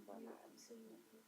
Absolutely.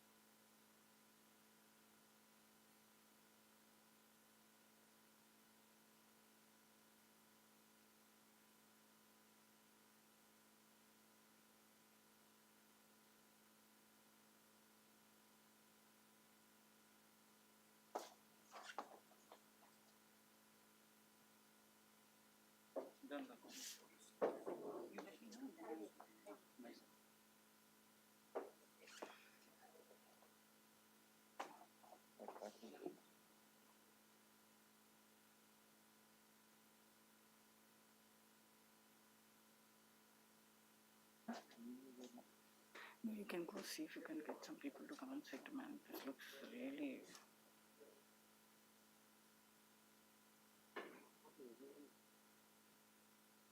No, you can go see if you can get some people to come and sit, man. This looks really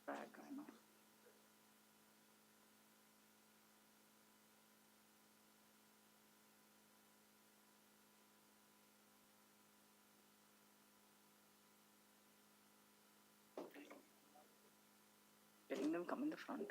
bad, I know. Telling them come in the front.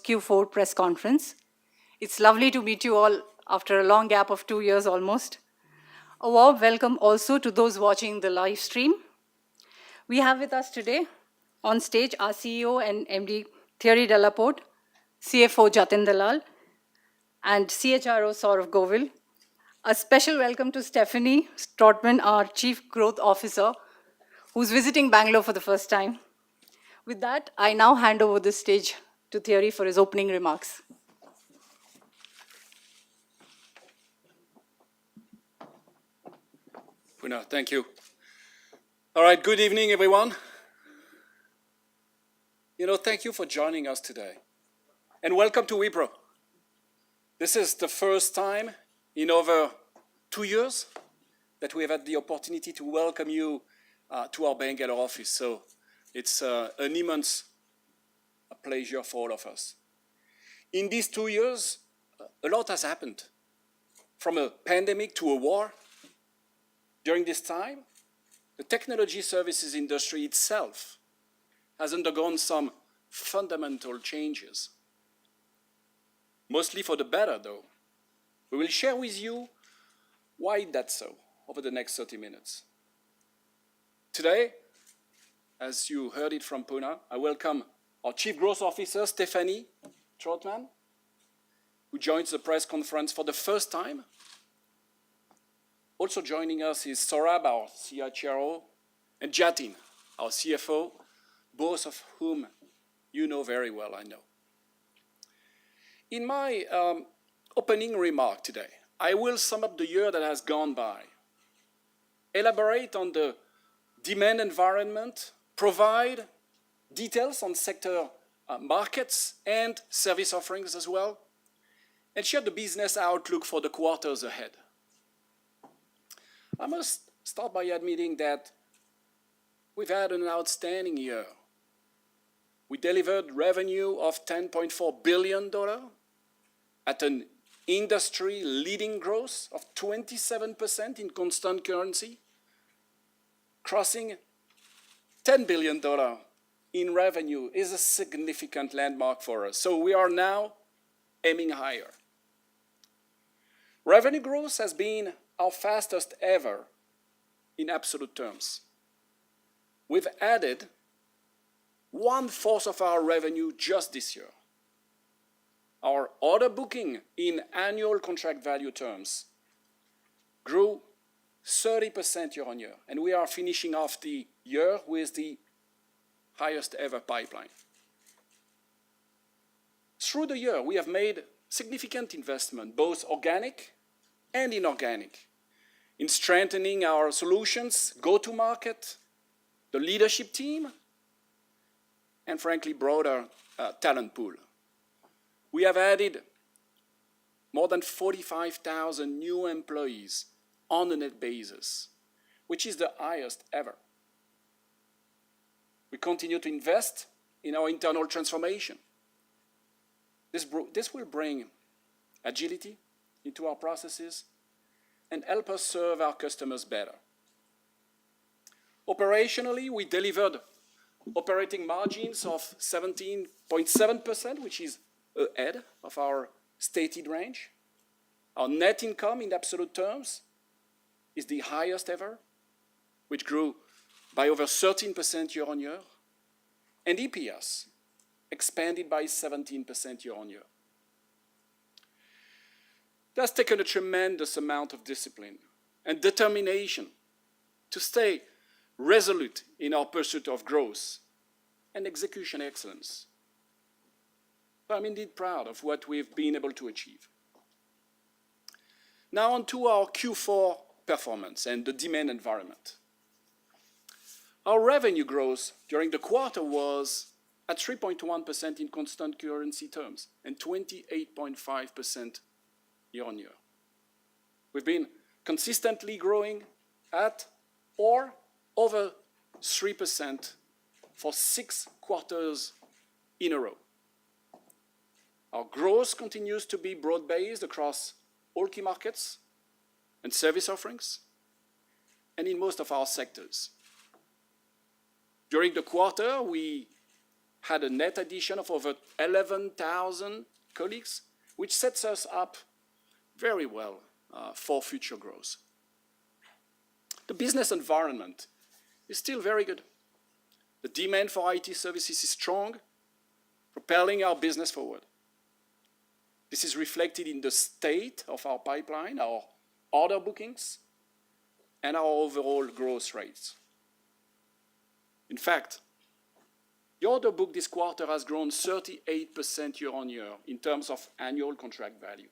Q4 press conference. It's lovely to meet you all after a long gap of 2 years almost. A warm welcome also to those watching the live stream. We have with us today on stage our CEO and MD Thierry Delaporte, CFO Jatin Dalal, and CHRO Saurav Govil. A special welcome to Stephanie Strotman, our Chief Growth Officer, who's visiting Bangalore for the first time. With that, I now hand over the stage to Thierry for his opening remarks. Puna, thank you. All right, good evening, everyone. Thank you for joining us today. And welcome to Wipro. This is the first time in over 2 years that we have had the opportunity to welcome you to our Bangalore office. So it's an immense pleasure for all of us. In these 2 years, a lot has happened. From a pandemic to a war. During this time, the technology services industry itself has undergone some fundamental changes. Mostly for the better, though. We will share with you why that's so over the next 30 minutes. Today, as you heard it from Puna, I welcome our Chief Growth Officer, Stephanie Strotman, who joins the press conference for the first time. Also joining us is Saurabh, our CHRO, and Jatin, our CFO, both of whom you know very well, I know. In my opening remark today, I will sum up the year that has gone by, elaborate on the demand environment, provide details on sector markets and service offerings as well, and share the business outlook for the quarters ahead. I must start by admitting that we've had an outstanding year. We delivered revenue of $10.4 billion at an industry-leading growth of 27% in constant currency, crossing $10 billion in revenue is a significant landmark for us. So we are now aiming higher. Revenue growth has been our fastest ever in absolute terms. We've added 1/4 of our revenue just this year. Our order booking in annual contract value terms grew 30% year on year, and we are finishing off the year with the highest ever pipeline. Through the year, we have made significant investment, both organic and inorganic, in strengthening our solutions, go-to-market, the leadership team, and frankly, broader talent pool. We have added more than 45,000 new employees on a net basis, which is the highest ever. We continue to invest in our internal transformation. This will bring agility into our processes and help us serve our customers better. Operationally, we delivered operating margins of 17.7%, which is ahead of our stated range. Our net income in absolute terms is the highest ever, which grew by over 13% year on year, and EPS expanded by 17% year on year. It has taken a tremendous amount of discipline and determination to stay resolute in our pursuit of growth and execution excellence. But I'm indeed proud of what we've been able to achieve. Now on to our Q4 performance and the demand environment. Our revenue growth during the quarter was at 3.1% in constant currency terms and 28.5% year on year. We've been consistently growing at or over 3% for 6 quarters in a row. Our growth continues to be broad-based across all key markets and service offerings, and in most of our sectors. During the quarter, we had a net addition of over 11,000 colleagues, which sets us up very well for future growth. The business environment is still very good. The demand for IT services is strong, propelling our business forward. This is reflected in the state of our pipeline, our order bookings, and our overall growth rates. In fact, the order book this quarter has grown 38% year-on-year in terms of annual contract value.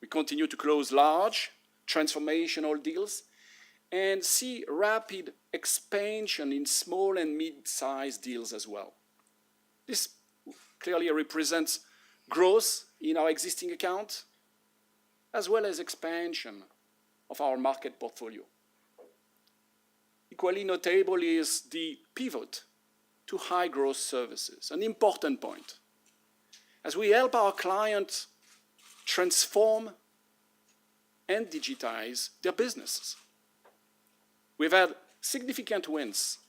We continue to close large, transformational deals and see rapid expansion in small and mid-sized deals as well. This clearly represents growth in our existing account, as well as expansion of our market portfolio. Equally notable is the pivot to high-growth services, an important point, as we help our clients transform and digitize their businesses. We've had significant wins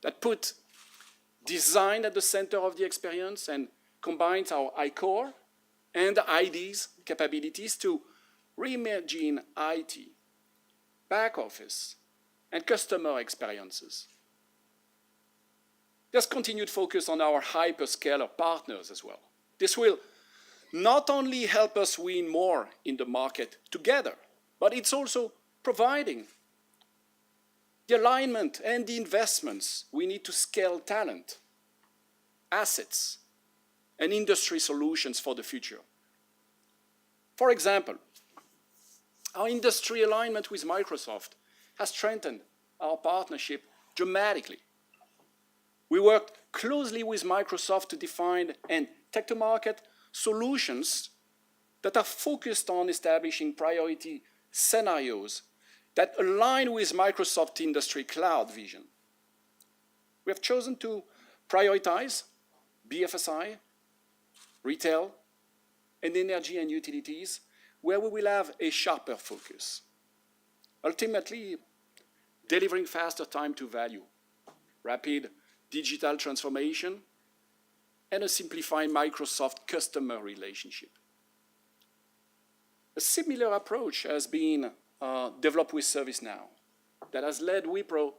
that put design at the center of the experience and combines our iCore and ID's capabilities to reimagine IT, back office, and customer experiences. There's continued focus on our hyperscaler partners as well. This will not only help us win more in the market together, but it's also providing the alignment and the investments we need to scale talent, assets, and industry solutions for the future. For example, our industry alignment with Microsoft has strengthened our partnership dramatically. We worked closely with Microsoft to define and take to market solutions that are focused on establishing priority scenarios that align with Microsoft industry cloud vision. We have chosen to prioritize BFSI, retail, and energy and utilities, where we will have a sharper focus. Ultimately, delivering faster time to value, rapid digital transformation, and a simplified Microsoft customer relationship. A similar approach has been developed with ServiceNow that has led Wipro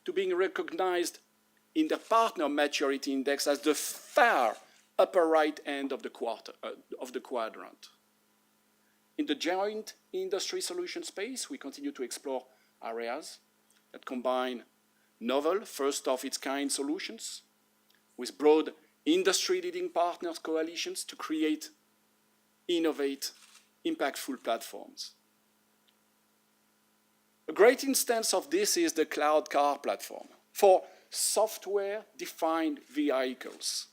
to being recognized in the Partner Maturity Index as the far upper right end of the quadrant. In the joint industry solution space, we continue to explore areas that combine novel, first-of-its-kind solutions with broad industry-leading partners coalitions to create, innovate, impactful platforms. A great instance of this is the Cloud Car platform for software-defined vehicles,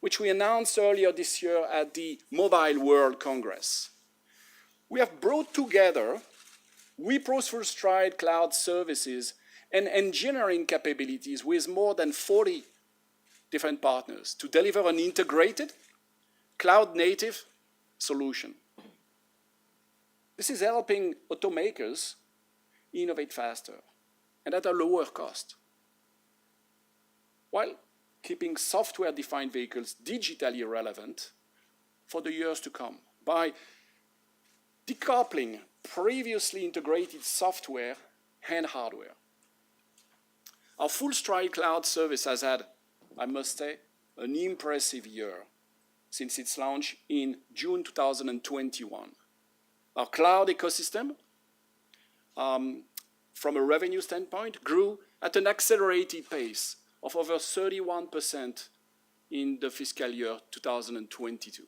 which we announced earlier this year at the Mobile World Congress. We have brought together Wipro's full-stride cloud services and engineering capabilities with more than 40 different partners to deliver an integrated, cloud-native solution. This is helping automakers innovate faster and at a lower cost, while keeping software-defined vehicles digitally relevant for the years to come by decoupling previously integrated software and hardware. Our full-stride cloud service has had, I must say, an impressive year since its launch in June 2021. Our cloud ecosystem, from a revenue standpoint, grew at an accelerated pace of over 31% in the fiscal year 2022.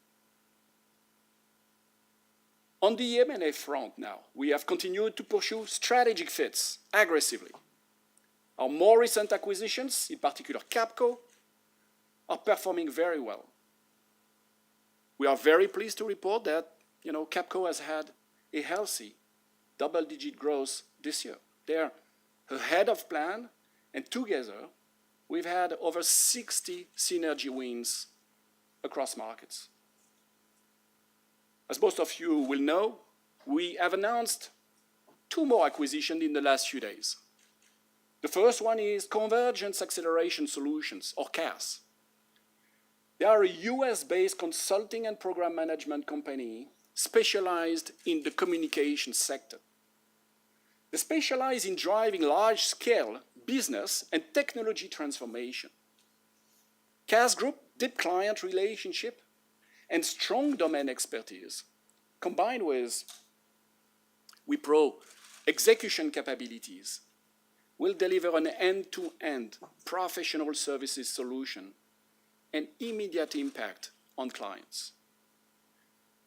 On the M&A front now, we have continued to pursue strategic fits aggressively. Our more recent acquisitions, in particular Capco, are performing very well. We are very pleased to report that Capco has had a healthy double-digit growth this year. They're ahead of plan, and together we've had over 60 synergy wins across markets. As most of you will know, we have announced 2 more acquisitions in the last few days. The first one is Convergence Acceleration Solutions, or CAS. They are a US-based consulting and program management company specialized in the communications sector. They specialize in driving large-scale business and technology transformation. CAS Group, deep client relationship, and strong domain expertise, combined with Wipro execution capabilities, will deliver an end-to-end professional services solution and immediate impact on clients.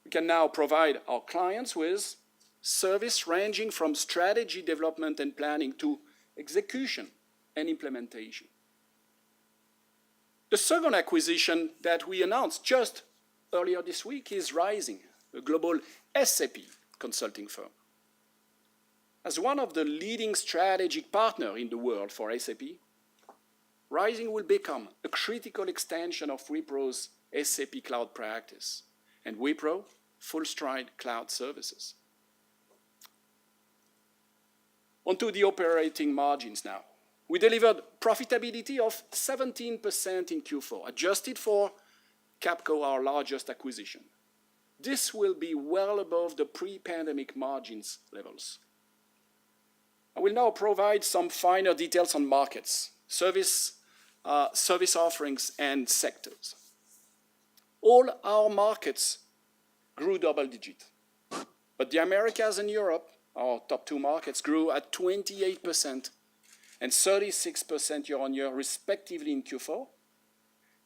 We can now provide our clients with service ranging from strategy development and planning to execution and implementation. The second acquisition that we announced just earlier this week is Rising, a global SAP consulting firm. As one of the leading strategic partners in the world for SAP, Rising will become a critical extension of Wipro's SAP cloud practice and Wipro full-stride cloud services. Onto the operating margins now. We delivered profitability of 17% in Q4, adjusted for Capco, our largest acquisition. This will be well above the pre-pandemic margins levels. I will now provide some finer details on markets, service offerings, and sectors. All our markets grew double-digit, but the Americas and Europe, our top two markets, grew at 28% and 36% year-on-year, respectively, in Q4,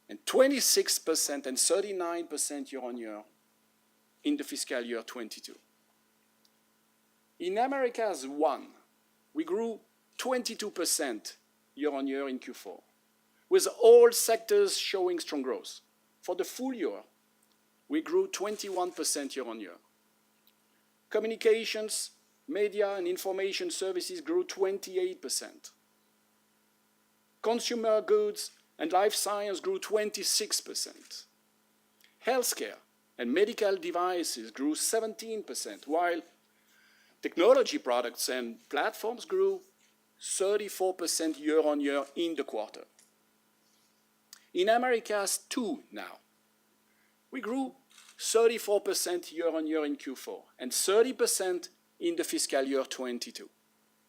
and 26% and 39% year-on-year in the fiscal year 22. In Americas 1, we grew 22% year-on-year in Q4, with all sectors showing strong growth. For the full year, we grew 21% year-on-year. Communications, media, and information services grew 28%. Consumer goods and life science grew 26%. Healthcare and medical devices grew 17%, while technology products and platforms grew 34% year-on-year in the quarter. In Americas 2 now, we grew 34% year-on-year in Q4 and 30% in the fiscal year 22.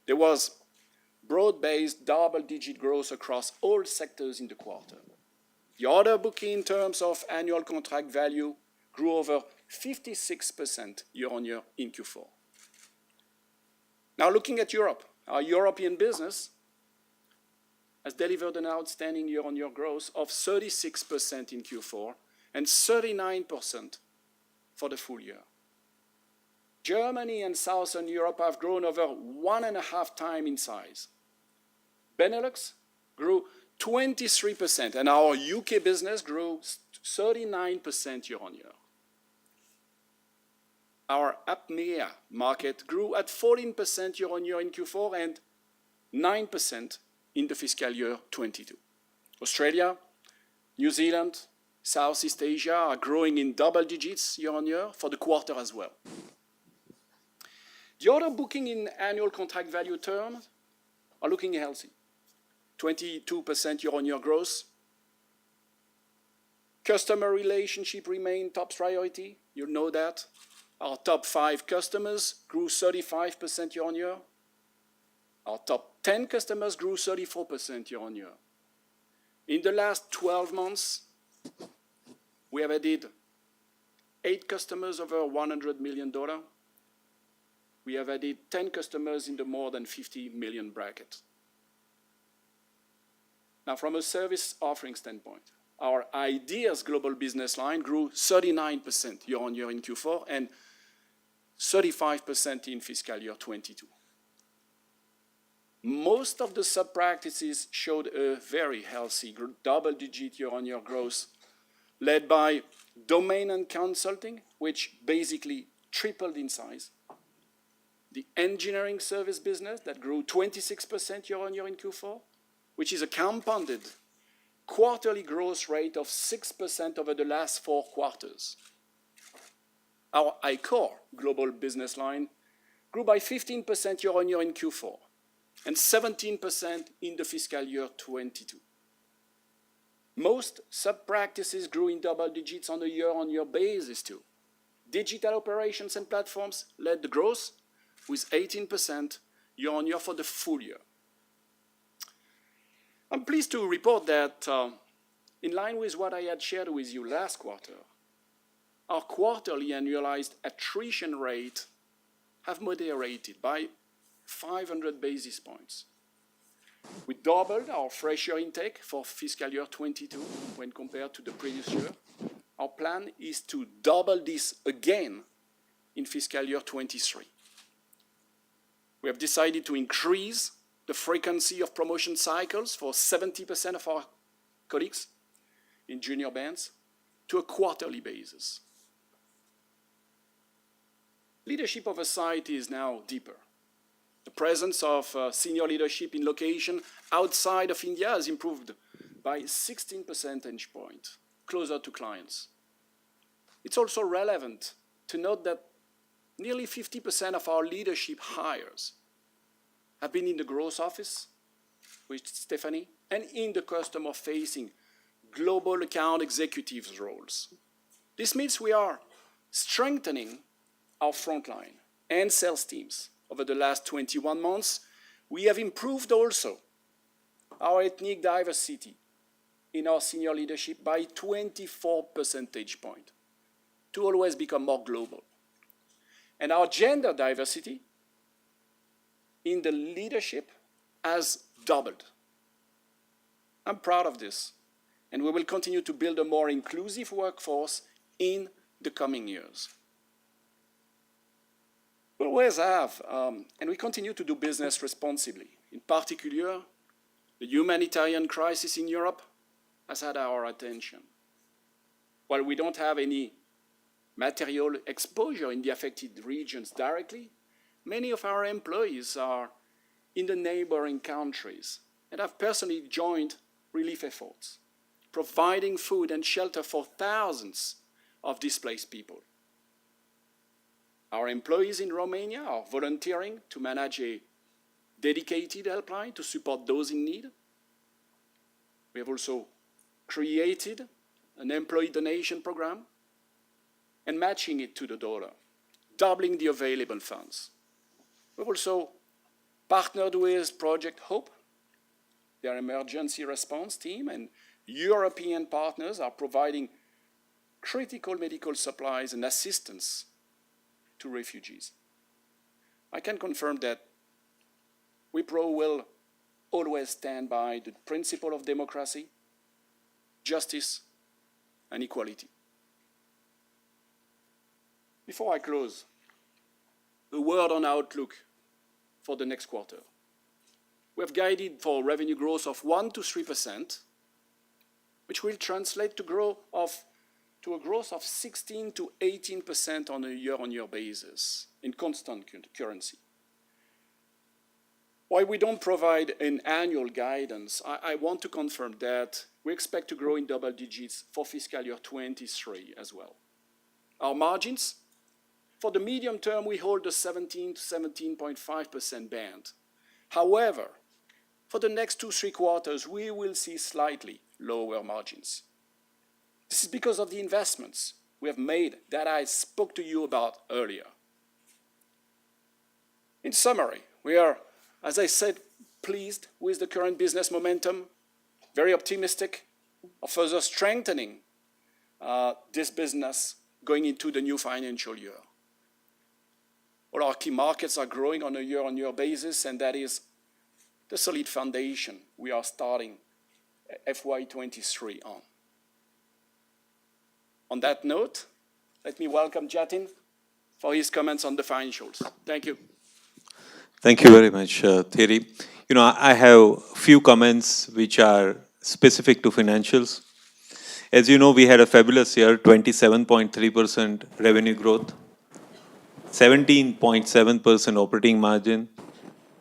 There was broad-based double-digit growth across all sectors in the quarter. The order booking in terms of annual contract value grew over 56% year-on-year in Q4. Now looking at Europe, our European business has delivered an outstanding year-on-year growth of 36% in Q4 and 39% for the full year. Germany and Southern Europe have grown over 1.5 times in size. Benelux grew 23%, and our UK business grew 39% year-on-year. Our APMEA market grew at 14% year-on-year in Q4 and 9% in the fiscal year 22. Australia, New Zealand, Southeast Asia are growing in double digits year-on-year for the quarter as well. The order booking in annual contract value terms are looking healthy. 22% year-on-year growth. Customer relationship remain top priority. You know that. Our top 5 customers grew 35% year-on-year. Our top 10 customers grew 34% year-on-year. In the last 12 months, we have added 8 customers over $100 million. We have added 10 customers in the more than 50 million bracket. Now, from a service offering standpoint, our Ideas global business line grew 39% year-on-year in Q4 and 35% in fiscal year 22. Most of the sub-practices showed a very healthy double-digit year-on-year growth, led by domain and consulting, which basically tripled in size. The engineering service business that grew 26% year-on-year in Q4, which is a compounded quarterly growth rate of 6% over the last 4 quarters. Our iCore global business line grew by 15% year-on-year in Q4 and 17% in the fiscal year 22. Most sub-practices grew in double digits on a year-on-year basis too. Digital operations and platforms led the growth with 18% year-on-year for the full year. I'm pleased to report that in line with what I had shared with you last quarter, our quarterly annualized attrition rate have moderated by 500 basis points. We doubled our fresher intake for fiscal year 22 when compared to the previous year. Our plan is to double this again in fiscal year 23. We have decided to increase the frequency of promotion cycles for 70% of our colleagues in junior bands to a quarterly basis. Leadership oversight is now deeper. The presence of senior leadership in location outside of India has improved by 16 percentage points, closer to clients. It's also relevant to note that nearly 50% of our leadership hires have been in the growth office with Stephanie and in the customer-facing global account executives roles. This means we are strengthening our frontline and sales teams. Over the last 21 months, we have improved also our ethnic diversity in our senior leadership by 24 percentage points to always become more global. And our gender diversity in the leadership has doubled. I'm proud of this, and we will continue to build a more inclusive workforce in the coming years. We always have, and we continue to do business responsibly. In particular, the humanitarian crisis in Europe has had our attention. While we don't have any material exposure in the affected regions directly, many of our employees are in the neighboring countries and have personally joined relief efforts, providing food and shelter for thousands of displaced people. Our employees in Romania are volunteering to manage a dedicated helpline to support those in need. We have also created an employee donation program and matching it to the dollar, doubling the available funds. We've also partnered with Project Hope, their emergency response team, and European partners are providing critical medical supplies and assistance to refugees. I can confirm that Wipro will always stand by the principle of democracy, justice, and equality. Before I close, a word on outlook for the next quarter. We have guided for revenue growth of 1 to 3%, which will translate to a growth of 16 to 18% on a year-on-year basis in constant currency. While we don't provide an annual guidance, I want to confirm that we expect to grow in double digits for fiscal year 23 as well. Our margins, for the medium term, we hold the 17 to 17.5% band. However, for the next 2-3 quarters, we will see slightly lower margins. This is because of the investments we have made that I spoke to you about earlier. In summary, we are, as I said, pleased with the current business momentum, very optimistic of further strengthening this business going into the new financial year. All our key markets are growing on a year-on-year basis, and that is the solid foundation we are starting FY23 on. On that note, let me welcome Jatin for his comments on the financials. Thank you. Thank you very much, Thierry. I have a few comments which are specific to financials. As you know, we had a fabulous year, 27.3% revenue growth, 17.7% operating margin,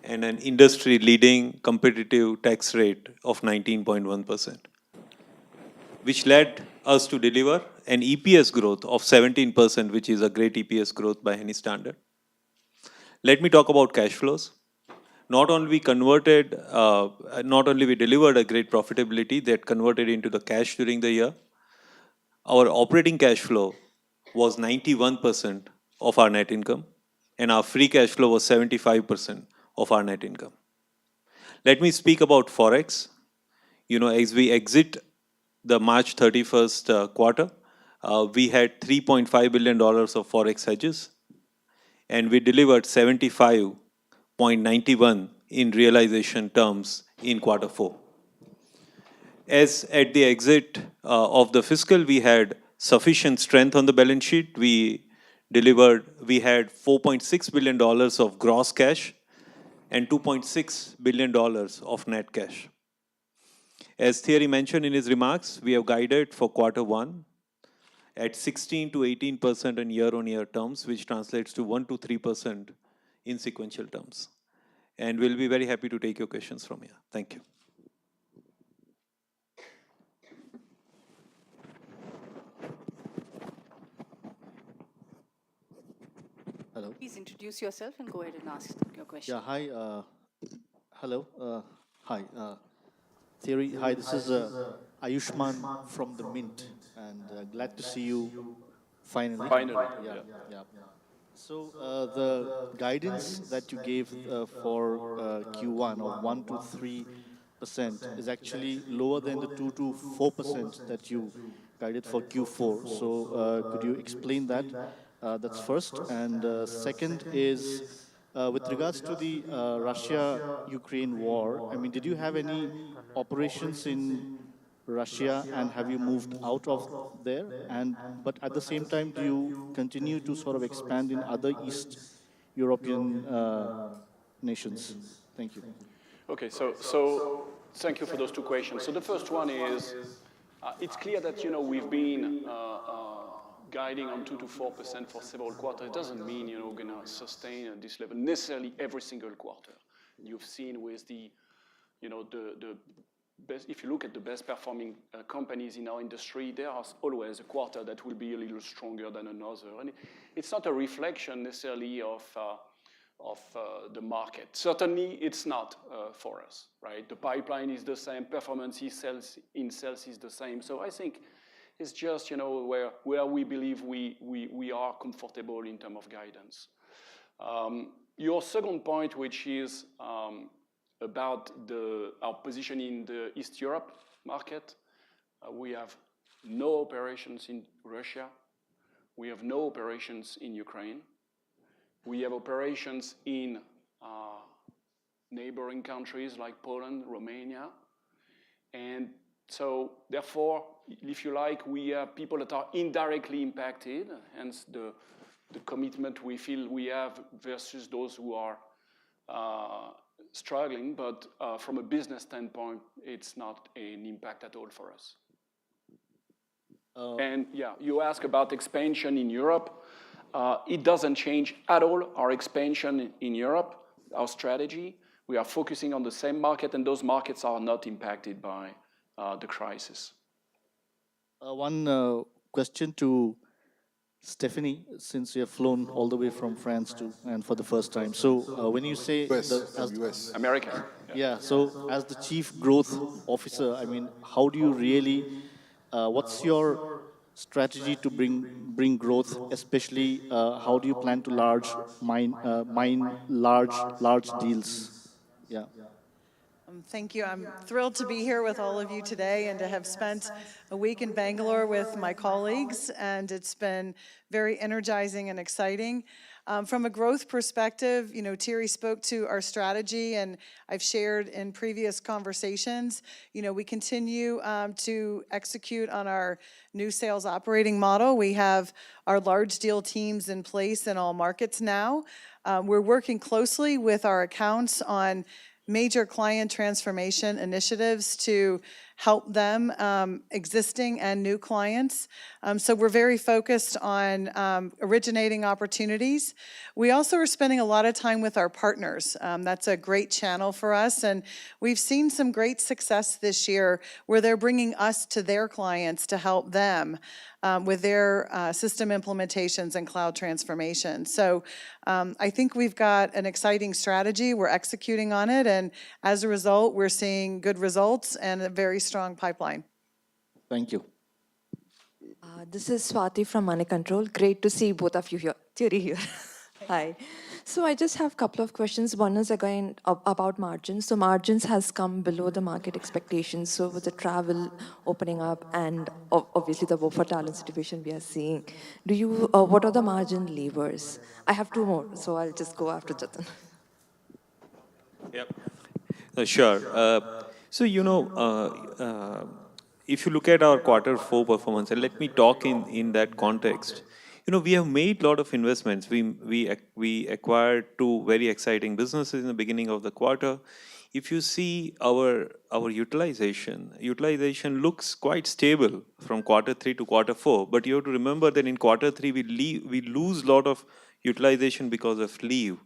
and an industry-leading competitive tax rate of 19.1%, which led us to deliver an EPS growth of 17%, which is a great EPS growth by any standard. Let me talk about cash flows. not only we converted, not only we delivered a great profitability that converted into the cash during the year, our operating cash flow was 91% of our net income, and our free cash flow was 75% of our net income. Let me speak about Forex. As we exit the March 31st quarter, we had $3.5 billion of Forex hedges, and we delivered 75.91 in realization terms in quarter 4. As at the exit of the fiscal, we had sufficient strength on the balance sheet. We had $4.6 billion of gross cash and $2.6 billion of net cash. As Thierry mentioned in his remarks, we have guided for quarter 1 at 16 to 18% in year-on-year terms, which translates to 1 to 3% in sequential terms. And we'll be very happy to take your questions from here. Thank you. Hello. Please introduce yourself and go ahead and ask your question. Yeah, hi. Hello. Hi. Thierry, hi, this is Ayushman from the Mint, and glad to see you finally. Finally, Yeah. So the guidance that you gave for Q1 of 1 to 3% is actually lower than the 2 to 4% that you guided for Q4. So could you explain that? That's first. And second is with regards to the Russia-Ukraine war, I mean, did you have any operations in Russia and have you moved out of there? But at the same time, do you continue to sort of expand in other East European nations? Thank you. Okay, so thank you for those two questions. So the first one is, it's clear that we've been guiding on 2 to 4% for several quarters. It doesn't mean we're going to sustain at this level necessarily every single quarter. You've seen with the best, if you look at the best performing companies in our industry, there is always a quarter that will be a little stronger than another, and it's not a reflection necessarily of the market. Certainly, it's not for us, right? The pipeline is the same, performance in sales is the same. So I think it's just where we believe we are comfortable in terms of guidance. Your second point, which is about our position in the East Europe market, we have no operations in Russia. We have no operations in Ukraine. We have operations in neighboring countries like Poland, Romania. And so, therefore, if you like, we have people that are indirectly impacted, hence the commitment we feel we have versus those who are struggling. But from a business standpoint, it's not an impact at all for us. And yeah, you ask about expansion in Europe. It doesn't change at all our expansion in Europe, our strategy. We are focusing on the same market, and those markets are not impacted by the crisis. One question to Stephanie, since you have flown all the way from France and for the first time. So when you say US. America. Yeah, so as the chief growth officer, I mean, how do you really, what's your strategy to bring growth, especially how do you plan to mine large deals? Yeah. Thank you. I'm thrilled to be here with all of you today and to have spent a week in Bangalore with my colleagues, and it's been very energizing and exciting. From a growth perspective, Thierry spoke to our strategy, and I've shared in previous conversations, we continue to execute on our new sales operating model. We have our large deal teams in place in all markets now. We're working closely with our accounts on major client transformation initiatives to help them, existing and new clients. So we're very focused on originating opportunities. We also are spending a lot of time with our partners. That's a great channel for us, and we've seen some great success this year where they're bringing us to their clients to help them with their system implementations and cloud transformation. So I think we've got an exciting strategy. We're executing on it, and as a result, we're seeing good results and a very strong pipeline. Thank you. This is Swati from Money Control. Great to see both of you here. Thierry here. Hi. So I just have a couple of questions. One is again about margins. So margins has come below the market expectations. So with the travel opening up and obviously the war for talent situation we are seeing, do you, what are the margin levers? I have two more, so I'll just go after Jatin. Yep. Sure. So, if you look at our Q4 performance, and let me talk in that context, we have made a lot of investments. We acquired two very exciting businesses in the beginning of the quarter. If you see our utilization looks quite stable from Q3 to Q4, but you have to remember that in Q3 we lose a lot of utilization because of leave.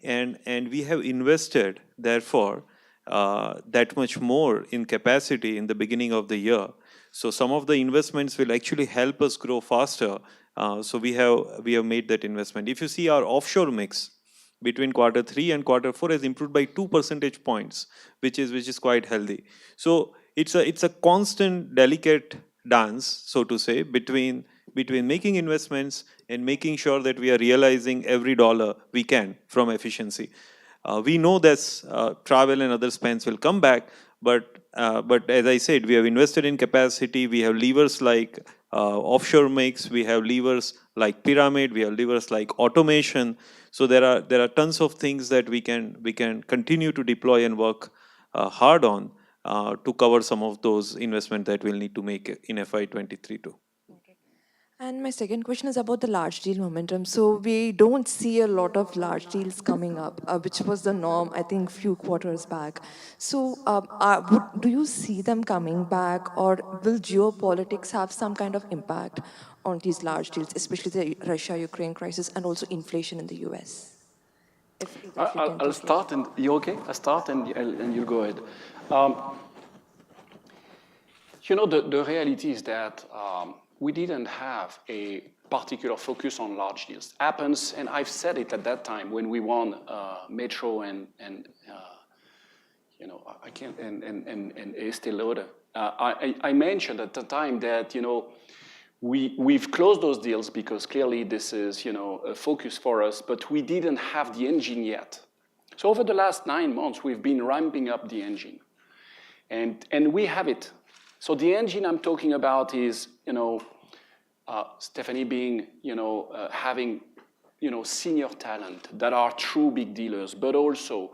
And we have invested, therefore, that much more in capacity in the beginning of the year. So some of the investments will actually help us grow faster. So we have made that investment. If you see our offshore mix between Q3 and Q4 has improved by 2 percentage points, which is quite healthy. So it's a constant, delicate dance, so to say, between making investments and making sure that we are realizing every dollar we can from efficiency. We know that travel and other spends will come back, but as I said, we have invested in capacity. We have levers like offshore mix. We have levers like pyramid. We have levers like automation. So there are tons of things that we can continue to deploy and work hard on to cover some of those investments that we'll need to make in FY23 too. And my second question is about the large deal momentum. So we don't see a lot of large deals coming up, which was the norm, I think, few quarters back. So do you see them coming back, or will geopolitics have some kind of impact on these large deals, especially the Russia-Ukraine crisis and also inflation in the US? I'll start, and you okay? I'll start, and you'll go ahead. The reality is that we didn't have a particular focus on large deals. Happens, and I've said it at that time when we won Metro and Estée Lauder. I mentioned at the time that we've closed those deals because clearly this is a focus for us, but we didn't have the engine yet. So over the last 9 months, we've been ramping up the engine, and we have it. So the engine I'm talking about is Stephanie being having senior talent that are true big dealers, but also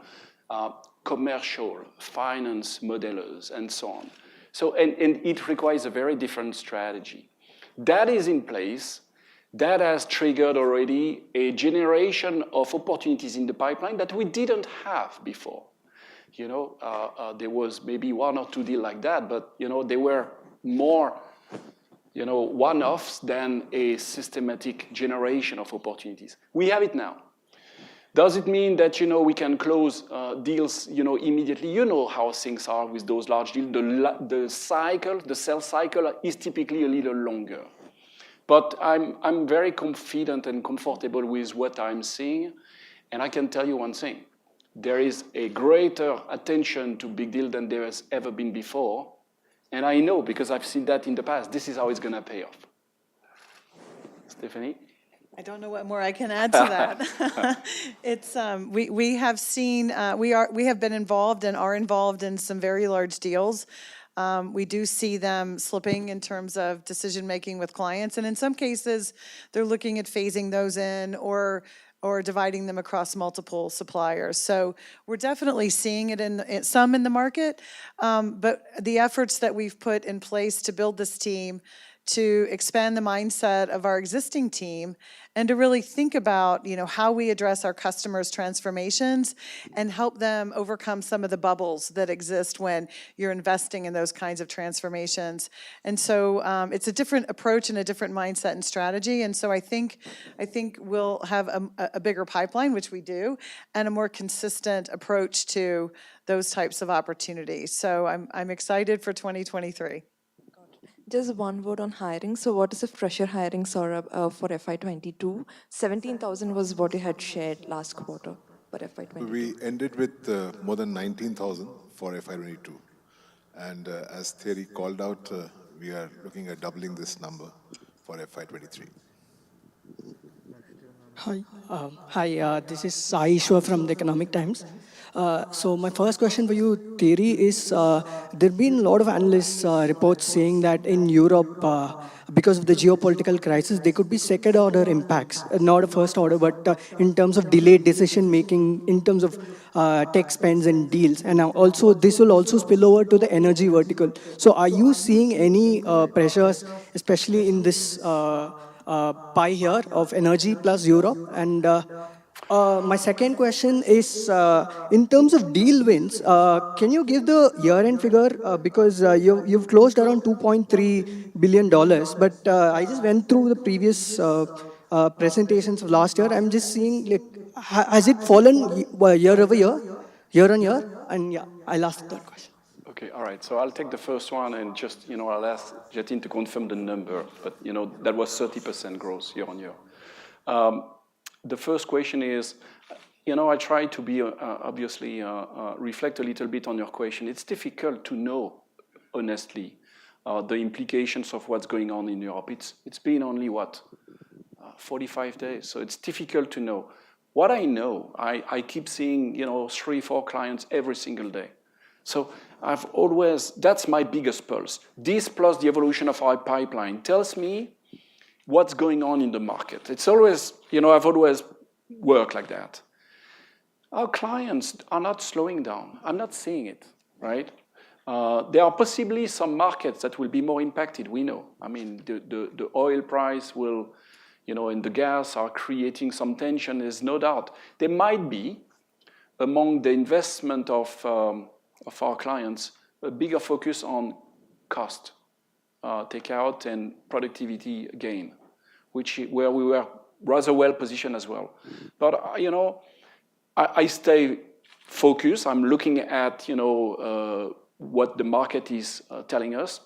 commercial, finance modelers, and so on. So and it requires a very different strategy. That is in place. That has triggered already a generation of opportunities in the pipeline that we didn't have before. There was maybe 1 or 2 deals like that, but they were more one-offs than a systematic generation of opportunities. We have it now. Does it mean that we can close deals immediately? You know how things are with those large deals. The sales cycle is typically a little longer. But I'm very confident and comfortable with what I'm seeing, and I can tell you one thing. There is a greater attention to big deal than there has ever been before. And I know, because I've seen that in the past, this is how it's going to pay off. Stephanie? I don't know what more I can add to that. It's we have seen we have been involved and are involved in some very large deals. We do see them slipping in terms of decision making with clients, and in some cases, they're looking at phasing those in or dividing them across multiple suppliers. So we're definitely seeing it in some in the market, but the efforts that we've put in place to build this team, to expand the mindset of our existing team and to really think about, how we address our customers' transformations and help them overcome some of the bubbles that exist when you're investing in those kinds of transformations. And so it's a different approach and a different mindset and strategy. And so I think we'll have a bigger pipeline, which we do, and a more consistent approach to those types of opportunities. So I'm excited for 2023. Just one word on hiring. So what is the fresher hiring, Saurabh, for FY22? 17,000 was what you had shared last quarter for FY22. We ended with more than 19,000 for FY22. And as Thierry called out, we are looking at doubling this number for FY23. Hi, this is Sai Ishwar from the Economic Times. So my first question for you, Thierry, is there have been a lot of analysts reports saying that in Europe, because of the geopolitical crisis, there could be second-order impacts, not a first-order, but in terms of delayed decision-making, in terms of tech spends and deals. And now also, this will also spill over to the energy vertical. So are you seeing any pressures, especially in this pie here of energy plus Europe? And my second question is, in terms of deal wins, can you give the year-end figure? Because you've closed around $2.3 billion, but I just went through the previous presentations of last year. I'm just seeing, like, has it fallen year over year, year on year? And yeah, I'll ask the third question. Okay, all right. So I'll take the first one and just, I'll ask Jatin to confirm the number. But, that was 30% growth year on year. The first question is, I try to be, obviously, reflect a little bit on your question. It's difficult to know, honestly, the implications of what's going on in Europe. It's been only, 45 days. So it's difficult to know. What I know, I keep seeing, 3-4 clients every single day. So that's my biggest pulse. This plus the evolution of our pipeline tells me what's going on in the market. It's always, I've always worked like that. Our clients are not slowing down. I'm not seeing it, right? There are possibly some markets that will be more impacted, we know. I mean, the oil price will, and the gas are creating some tension, there's no doubt. There might be, among the investment of our clients, a bigger focus on cost takeout and productivity gain, where we were rather well positioned as well. But I stay focused. I'm looking at what the market is telling us.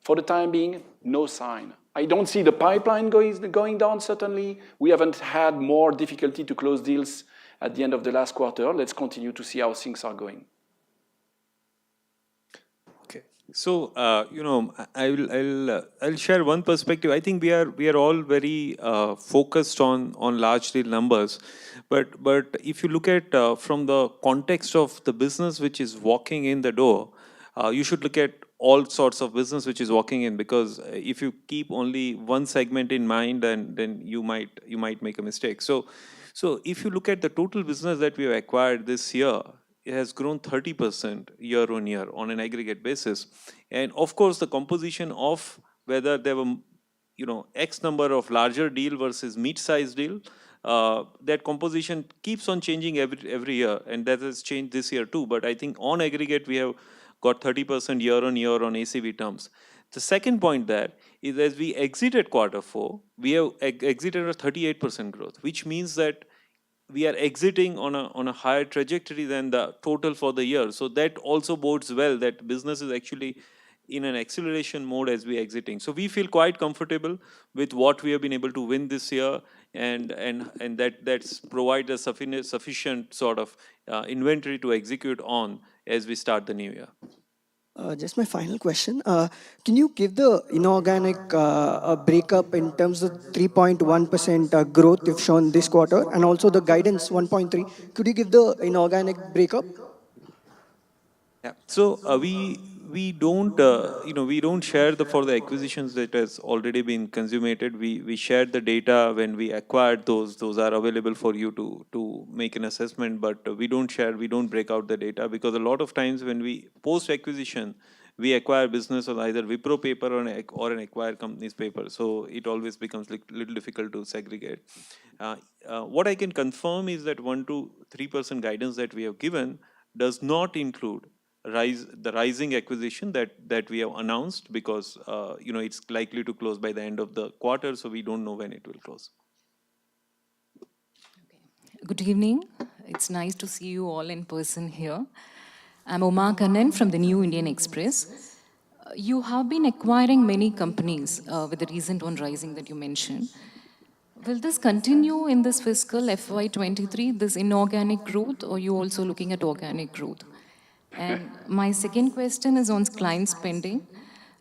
For the time being, no sign. I don't see the pipeline going down. Certainly, we haven't had more difficulty to close deals at the end of the last quarter. Let's continue to see how things are going. So, I'll share one perspective. I think we are all very focused on large deal numbers, but if you look at from the context of the business which is walking in the door, you should look at all sorts of business which is walking in, because if you keep only one segment in mind, then you might make a mistake. So if you look at the total business that we have acquired this year, it has grown 30% year on year on an aggregate basis. And of course, the composition of whether there were, X number of larger deal versus mid-sized deal, that composition keeps on changing every year, and that has changed this year too. But I think on aggregate, we have got 30% year on year on ACV terms. The second point there is, as we exited Q4, we have exited a 38% growth, which means that we are exiting on a higher trajectory than the total for the year. So that also bodes well that business is actually in an acceleration mode as we are exiting. So we feel quite comfortable with what we have been able to win this year, and that's provide a sufficient sort of inventory to execute on as we start the new year. Just my final question. Can you give the inorganic breakup in terms of 3.1% growth you've shown this quarter, and also the guidance 1.3? Could you give the inorganic breakup? Yeah. So we don't we don't share for the acquisitions that has already been consummated. We shared the data when we acquired those. Those are available for you to make an assessment. But we don't break out the data, because a lot of times when we post acquisition, we acquire business on either Wipro paper or an acquired company's paper. So it always becomes like little difficult to segregate. What I can confirm is that 1 to 3% guidance that we have given does not include the rising acquisition that we have announced, because it's likely to close by the end of the quarter, so we don't know when it will close. Good evening. It's nice to see you all in person here. I'm Uma Kannan from the New Indian Express. You have been acquiring many companies with the recent one rising that you mentioned. Will this continue in this fiscal FY23, this inorganic growth, or are you also looking at organic growth? And my second question is on client spending.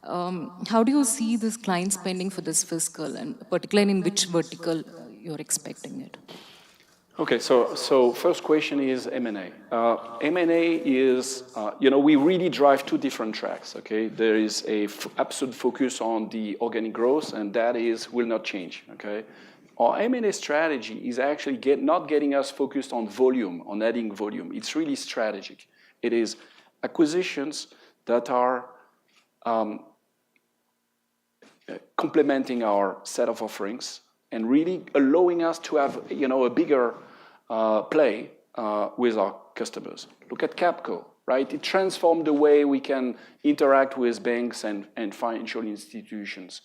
How do you see this client spending for this fiscal, and particularly in which vertical you're expecting it? Okay, so first question is M&A. M&A is, we really drive two different tracks, okay? There is a absolute focus on the organic growth, and that will not change, okay? Our M&A strategy is actually not getting us focused on volume, on adding volume. It's really strategic. It is acquisitions that are complementing our set of offerings and really allowing us to have, a bigger play with our customers. Look at Capco, right? It transformed the way we can interact with banks and financial institutions.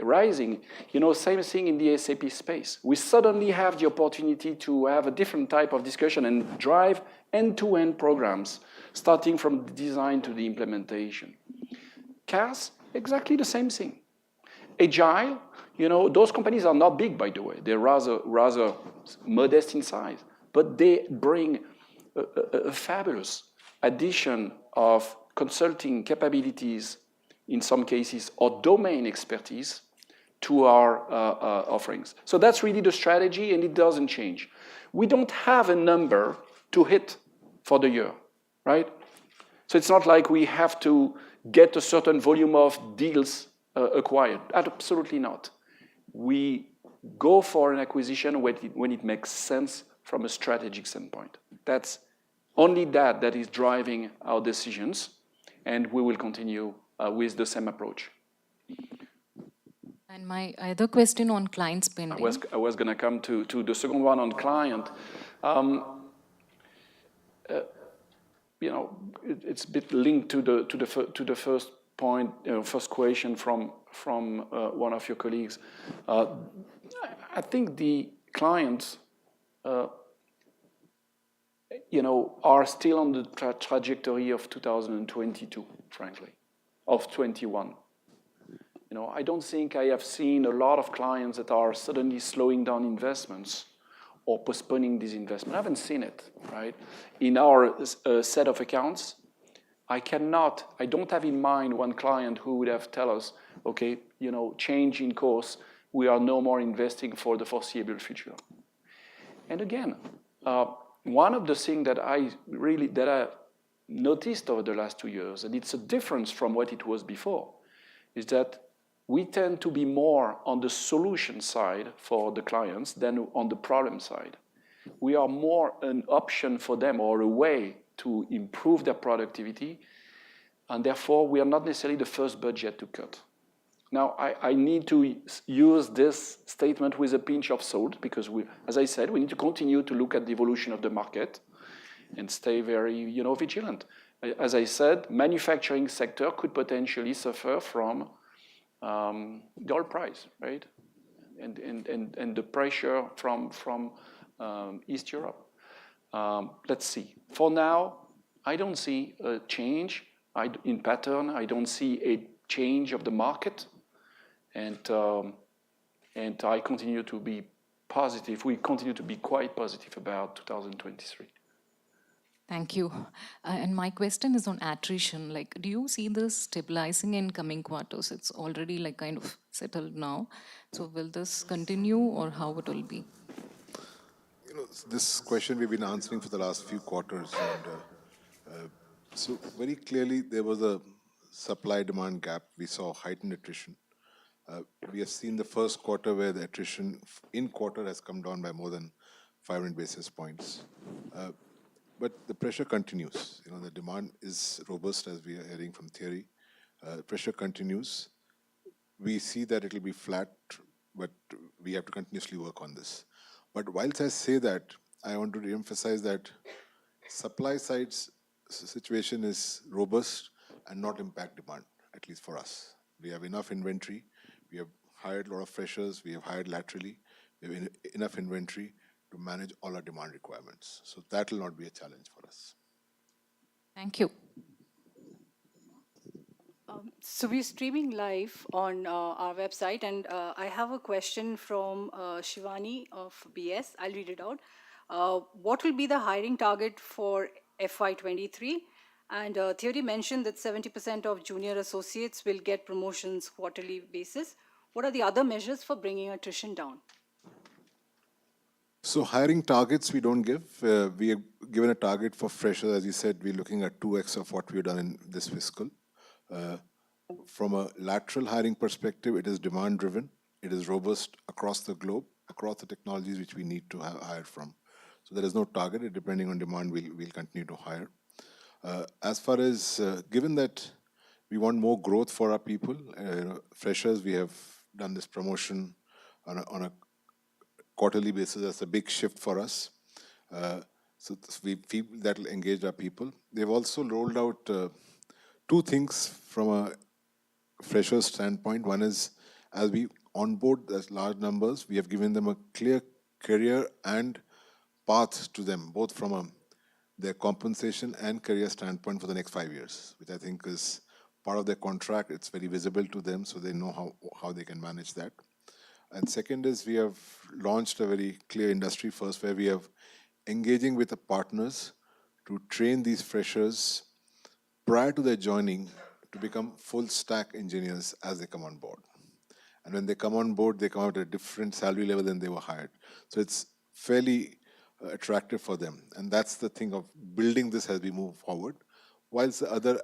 Rising, same thing in the SAP space. We suddenly have the opportunity to have a different type of discussion and drive end-to-end programs, starting from the design to the implementation. CAS, exactly the same thing. Agile, those companies are not big, by the way. They're rather modest in size, but they bring a fabulous addition of consulting capabilities, in some cases, or domain expertise to our offerings. So that's really the strategy, and it doesn't change. We don't have a number to hit for the year, right? So it's not like we have to get a certain volume of deals acquired. Absolutely not. We go for an acquisition when it makes sense from a strategic standpoint. That's only that is driving our decisions, and we will continue with the same approach. And my other question on client spending. I was going to come to the second one on client. It's a bit linked to the first point, first question from one of your colleagues. I think the clients, are still on the trajectory of 2022, frankly, of 21. I don't think I have seen a lot of clients that are suddenly slowing down investments or postponing these investments. I haven't seen it, right? In our set of accounts, I don't have in mind one client who would have tell us, okay, change in course, we are no more investing for the foreseeable future. And again, one of the things that I noticed over the last 2 years, and it's a difference from what it was before, is that we tend to be more on the solution side for the clients than on the problem side. We are more an option for them or a way to improve their productivity, and therefore we are not necessarily the first budget to cut. Now, I need to use this statement with a pinch of salt because, as I said, we need to continue to look at the evolution of the market and stay very, vigilant. As I said, manufacturing sector could potentially suffer from the oil price, right? And the pressure from East Europe. Let's see. For now, I don't see a change in pattern. I don't see a change of the market. And I continue to be positive. We continue to be quite positive about 2023. Thank you. And my question is on attrition. Do you see this stabilizing in coming quarters? It's already kind of settled now. So will this continue, or how it will be? This question we've been answering for the last few quarters. And so very clearly, there was a supply-demand gap. We saw heightened attrition. We have seen the first quarter where the attrition in quarter has come down by more than 500 basis points. but the pressure continues. The demand is robust, as we are hearing from Thierry. Pressure continues. We see that it will be flat, but we have to continuously work on this. But whilst I say that, I want to re-emphasize that supply side's situation is robust and not impact demand, at least for us. We have enough inventory. We have hired a lot of freshers. We have hired laterally. We have enough inventory to manage all our demand requirements. So that will not be a challenge for us. Thank you. So we're streaming live on our website, and I have a question from Shivani of BS. I'll read it out. What will be the hiring target for FY23? And Thierry mentioned that 70% of junior associates will get promotions quarterly basis. What are the other measures for bringing attrition down? So hiring targets we don't give. We have given a target for freshers. As you said, we're looking at 2x of what we've done in this fiscal. From a lateral hiring perspective, it is demand driven. It is robust across the globe, across the technologies which we need to hire from. So there is no target. Depending on demand, we'll continue to hire. As far as, given that we want more growth for our people, freshers, we have done this promotion on a quarterly basis. That's a big shift for us. So we feel that will engage our people. They've also rolled out two things from a freshers standpoint. One is, as we onboard those large numbers, we have given them a clear career and path to them, both from their compensation and career standpoint for the next 5 years, which I think is part of their contract. It's very visible to them, so they know how they can manage that. And second is, we have launched a very clear industry first, where we have engaging with the partners to train these freshers prior to their joining to become full stack engineers as they come on board. And when they come on board, they come out at a different salary level than they were hired. So it's fairly attractive for them. And that's the thing of building this as we move forward. Whilst the other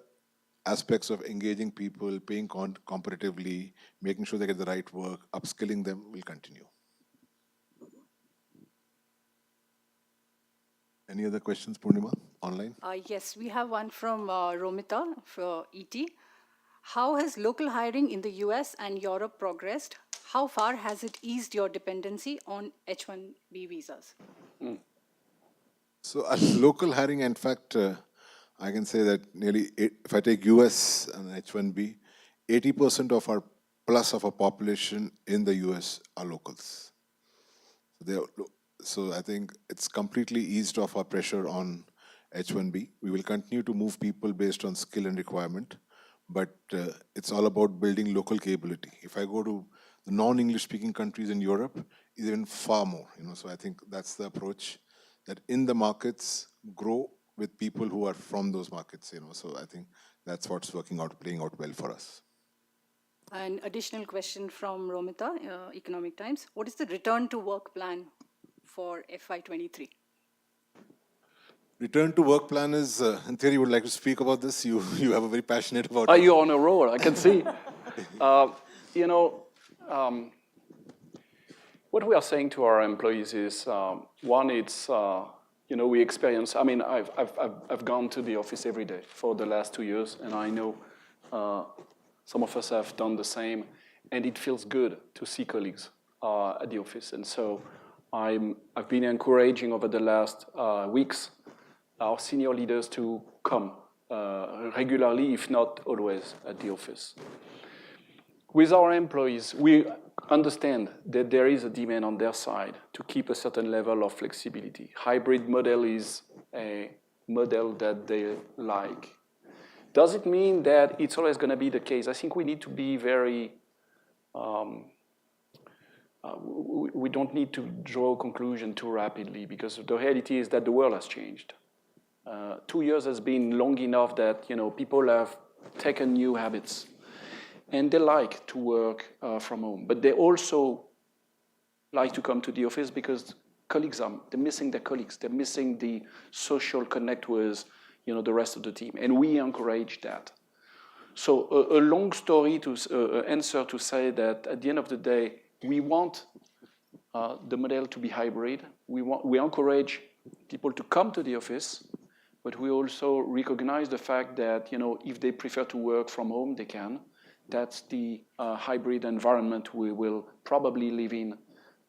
aspects of engaging people, paying competitively, making sure they get the right work, upskilling them will continue. Any other questions, Purnima, online? Yes, we have one from Romita for ET. How has local hiring in the US and Europe progressed? How far has it eased your dependency on H-1B visas? So local hiring, in fact, I can say that if I take US and H-1B, 80% of our plus of our population in the US are locals. So I think it's completely eased off our pressure on H-1B. We will continue to move people based on skill and requirement, but it's all about building local capability. If I go to the non-English speaking countries in Europe, it's even far more. So I think that's the approach, that in the markets, grow with people who are from those markets. So I think that's what's playing out well for us. An additional question from Romita, Economic Times. What is the return to work plan for FY23? Return to work plan is, in theory, you would like to speak about this. You have a very passionate about it. Are you on a roll? I can see. What we are saying to our employees is, one, it's, we experience, I've gone to the office every day for the last 2 years, and I know some of us have done the same, and it feels good to see colleagues at the office. And so I've been encouraging over the last weeks our senior leaders to come regularly, if not always, at the office. With our employees, we understand that there is a demand on their side to keep a certain level of flexibility. Hybrid model is a model that they like. Does it mean that it's always going to be the case? I think we need to be very, we don't need to draw a conclusion too rapidly, because the reality is that the world has changed. 2 years has been long enough that people have taken new habits, and they like to work from home. But they also like to come to the office because they're missing their colleagues. They're missing the social connect with the rest of the team, and we encourage that. So a long story to answer to say that at the end of the day, we want the model to be hybrid. We encourage people to come to the office, but we also recognize the fact that, if they prefer to work from home, they can. That's the hybrid environment we will probably live in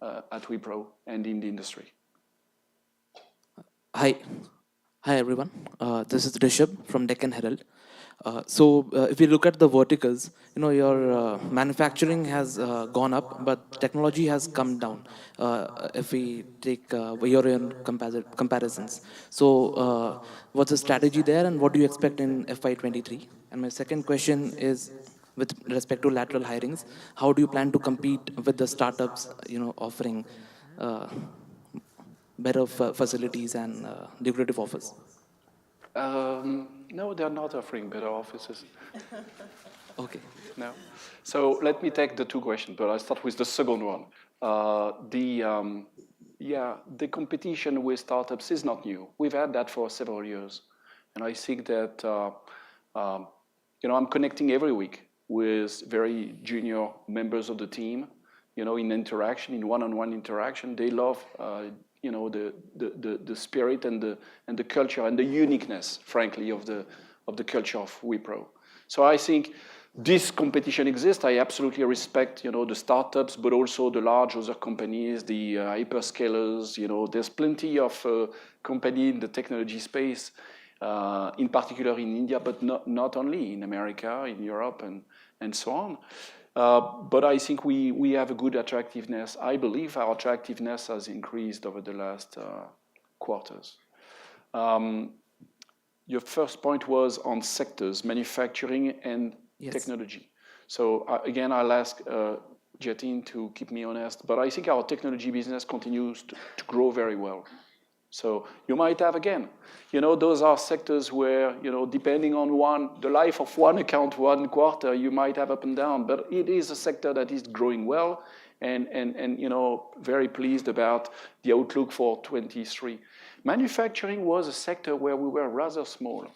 at Wipro and in the industry. Hi. Hi, everyone. This is Rishabh from Deccan Herald. If you look at the verticals, your manufacturing has gone up, but technology has come down. If we take year-on comparisons, what's the strategy there, and what do you expect in FY23? And my second question is, with respect to lateral hirings, how do you plan to compete with the startups, offering better facilities and lucrative offers? No, they're not offering better offices. Okay. No. So let me take the two questions, but I'll start with the second one. The competition with startups is not new. We've had that for several years. And I think that, I'm connecting every week with very junior members of the team, in one-on-one interaction. They love, the spirit and the culture and the uniqueness, frankly, of the culture of Wipro. So I think this competition exists. I absolutely respect, the startups, but also the large other companies, the hyperscalers. There's plenty of company in the technology space, in particular in India, but not only in America, in Europe, and so on. But I think we have a good attractiveness. I believe our attractiveness has increased over the last quarters. Your first point was on sectors, manufacturing and technology. So again, I'll ask Jatin to keep me honest, but I think our technology business continues to grow very well. So you might have, again, those are sectors where, depending on the life of one account, one quarter, you might have up and down, but it is a sector that is growing well and very pleased about the outlook for 23. Manufacturing was a sector where we were rather small.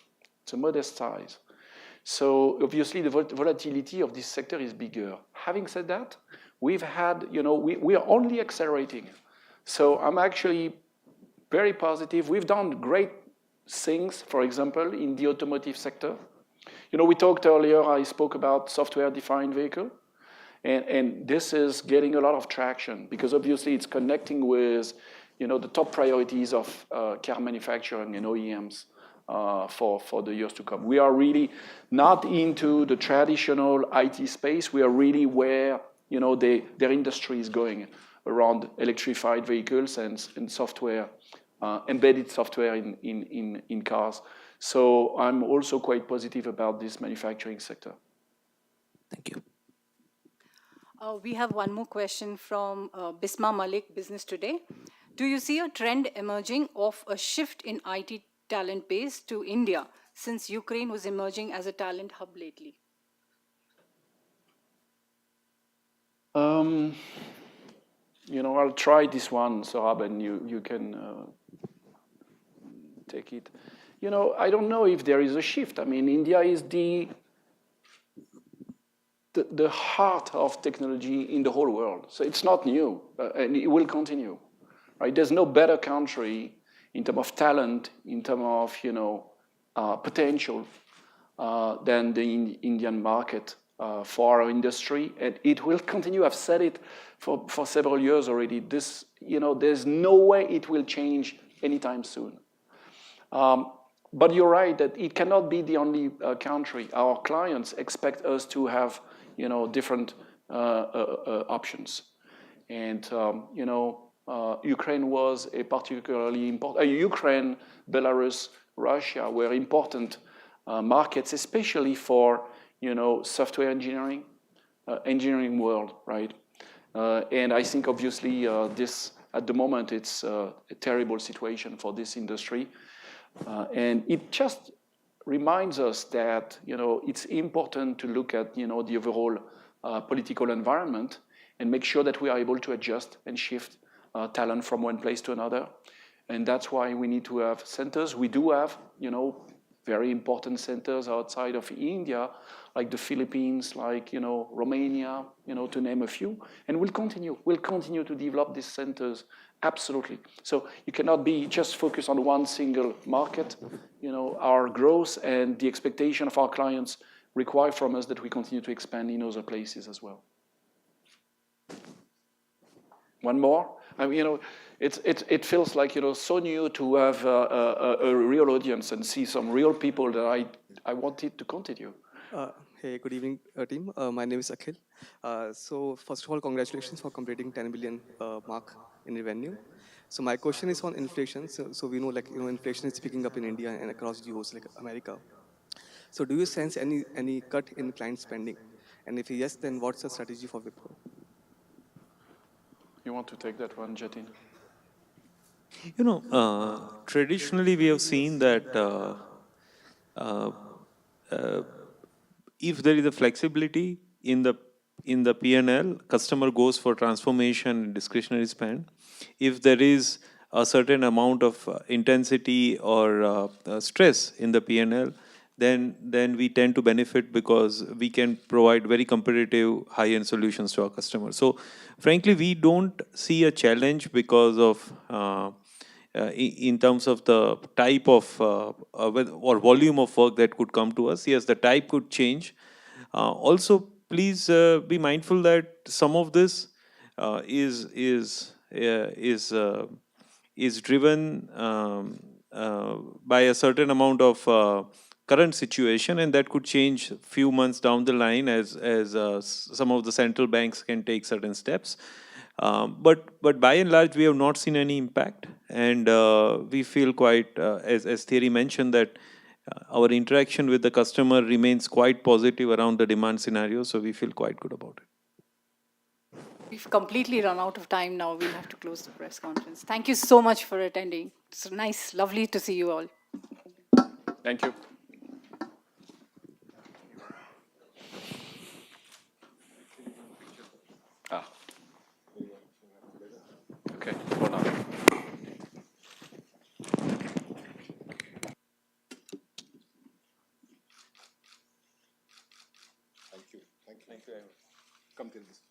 It's a modest size. So obviously the volatility of this sector is bigger. Having said that, we've had, we are only accelerating. So I'm actually very positive. We've done great things, for example, in the automotive sector. We talked earlier, I spoke about software-defined vehicle. And this is getting a lot of traction because obviously it's connecting with, the top priorities of car manufacturing and OEMs for the years to come. We are really not into the traditional IT space. We are really where, their industry is going around electrified vehicles and software, embedded software in cars. So I'm also quite positive about this manufacturing sector. Thank you. We have one more question from Bisma Malik, Business Today. Do you see a trend emerging of a shift in IT talent base to India since Ukraine was emerging as a talent hub lately? I'll try this one, Saurabh, and you can take it. I don't know if there is a shift. I mean, India is the heart of technology in the whole world. So it's not new, and it will continue. Right? There's no better country in terms of talent, in terms of potential, than the Indian market for our industry, and it will continue. I've said it for several years already. There's no way it will change anytime soon. But you're right that it cannot be the only country. Our clients expect us to have, different options. And, Ukraine was a particularly important, Ukraine, Belarus, Russia were important markets, especially for, software engineering world, right? And I think obviously this, at the moment, it's a terrible situation for this industry. And it just reminds us that, it's important to look at, the overall political environment and make sure that we are able to adjust and shift talent from one place to another. And that's why we need to have centers. We do have, very important centers outside of India, like the Philippines, like Romania, to name a few. And we'll continue to develop these centers, absolutely. So you cannot be just focused on one single market. Our growth and the expectation of our clients require from us that we continue to expand in other places as well. One more. I mean, it feels like so new to have a real audience and see some real people that I wanted to continue. Hey, good evening, team. My name is Akhil. So first of all, congratulations for completing 10 billion mark in revenue. So my question is on inflation. So we know inflation is picking up in India and across geos like America. So do you sense any cut in client spending? And if yes, then what's the strategy for Wipro? You want to take that one, Jatin? Traditionally we have seen that if there is a flexibility in the P&L, customer goes for transformation and discretionary spend. If there is a certain amount of intensity or stress in the P&L, then we tend to benefit because we can provide very competitive high-end solutions to our customers. So frankly, we don't see a challenge because of in terms of the type of or volume of work that could come to us. Yes, the type could change. Also, please be mindful that some of this is driven by a certain amount of current situation, and that could change few months down the line as some of the central banks can take certain steps. But by and large, we have not seen any impact, and we feel quite, as Thierry mentioned, that our interaction with the customer remains quite positive around the demand scenario, so we feel quite good about it. We've completely run out of time now. We'll have to close the press conference. Thank you so much for attending. It's nice, lovely to see you all. Thank you. Okay, hold on. Thank you. Thank you. Come till this.